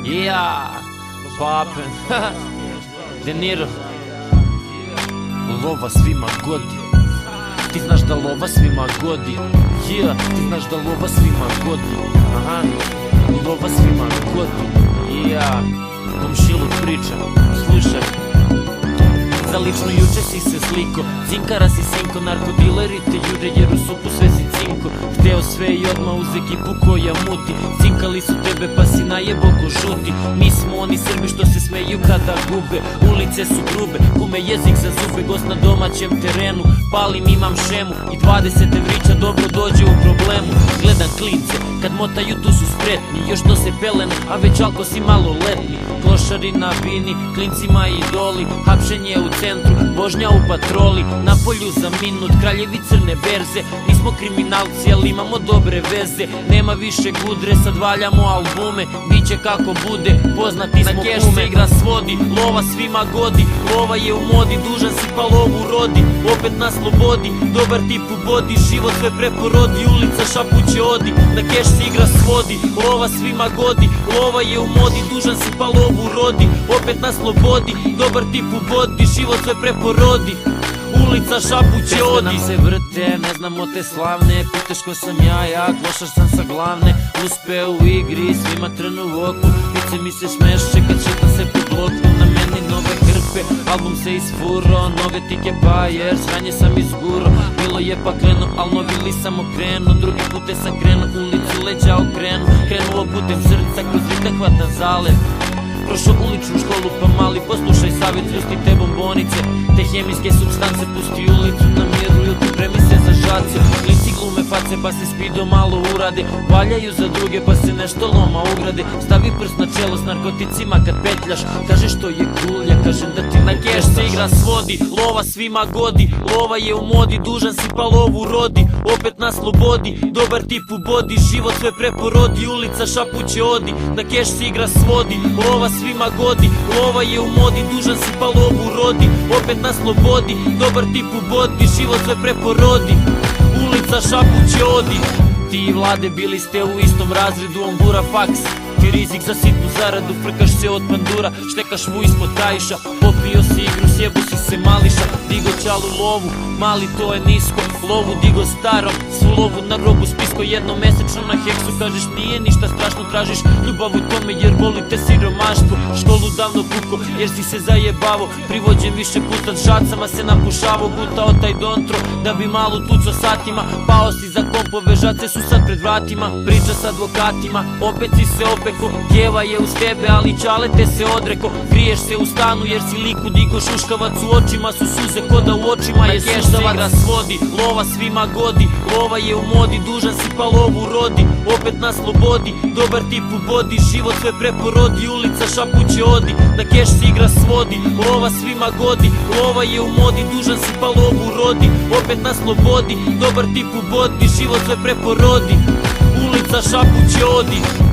Yeah, Papen, De Niro. Lova svima godi. Ti znaš da lova svima godi. Yeah, ti znaš da lova svima godi. Aha, lova svima godi. Yeah, komšiluk priča, slušaj. Za lično juče si se sliko, cinkara si sinko, narkodileri te jure jer u supu sve si cinko. Hteo sve i odmah uz ekipu koja muti, cinkali su tebe pa si najebo ko žuti. Mi smo oni Srbi što se smeju kada gube, ulice su grube, kume jezik za zube. Gost na domaćem terenu, palim imam šemu i 20 evrića dobro dođe u problemu. Gledam klince, kad motaju tu su spretni, još to se pelene, a već alko si malo letni. Klošari na bini, klincima idoli, hapšenje u centru, vožnja u patroli, na polju za minut, kraljevi crne berze. Nismo kriminalci, ali imamo dobre veze. Nema više gudre, sad valjamo albume, biće kako bude, poznati smo kume. Na keš se igra svodi, lova svima godi, lova je u modi, dužan si pa lovu rodi. Opet na slobodi, dobar tip u bodi, život sve preporodi, ulica šapuće odi. Na keš se igra svodi, lova svima godi, lova je u modi, dužan si pa lovu rodi. Opet na slobodi, dobar tip u bodi, život sve preporodi, ulica šapuće odi. Nam se vrte, ne znamo te slavne, pitaš ko sam ja, klošar sam sa glavne. Uspeo u igri, svima trnu u oku, pice mi se smeše kad šetam se po bloku. Na meni nove hrpe, album se isfuro, nove tike bajer, sranje sam izguro. Bilo je pakleno, al novi sam okrenu, drugi pute sam krenu, ulicu leđa okrenu. Krenuo putem srca, kroz ritak hvatam zalev. Prošao uličnu školu pa mali, poslušaj savjet, pusti te bombonice, te hemijske substance, pusti ulicu na miru ili pripremi se za žace. Klinci glume face pa se spido malo urade, valjaju za druge pa se nešto loma ugrade. Stavi prst na čelo s narkoticima kad petljaš, kažeš što je cool, ja kažem da ti na keš se igra svodi. Lova svima godi, lova je u modi, dužan si pa lovu rodi. Opet na slobodi, dobar tip u bodi, život sve preporodi, ulica šapuće odi. Na keš se igra svodi, lova svima godi, lova je u modi, dužan si pa lovu rodi. Opet na slobodi, dobar tip u bodi, život sve preporodi, ulica šapuće odi. Ti i Vlade bili ste u istom razredu, on gura faks, ti rizik za sitnu zaradu, frkaš se od pandura, štekaš mu ispod kajiša. Popio si igru, sjebu si se mališa, digo čalu lovu, mali to je nisko, lovu digo starom, svu lovu na robu spisko. Jednomesečno na heksu, kažeš nije ništa strašno, tražiš ljubav u tome jer boli te siromaštvo. Školu davno puko jer si se zajebavo, privođen više puta s žacama se napušavo. Gutao taj dontro da bi malo tuco satima, pao si za kompove, žace su sad pred vratima. Priča s advokatima, opet si se opeko, djeva je uz tebe ali čale te se odreko. Kriješ se u stanu jer si liku digo, šuškavac u očima su suze ko da u očima je keš se igra svodi. Lova svima godi, lova je u modi, dužan si pa lovu rodi. Opet na slobodi, dobar tip u bodi, život sve preporodi, ulica šapuće odi. Na keš se igra svodi, lova svima godi, lova je u modi, dužan si pa lovu rodi. Opet na slobodi, dobar tip u bodi, život sve preporodi, ulica šapuće odi.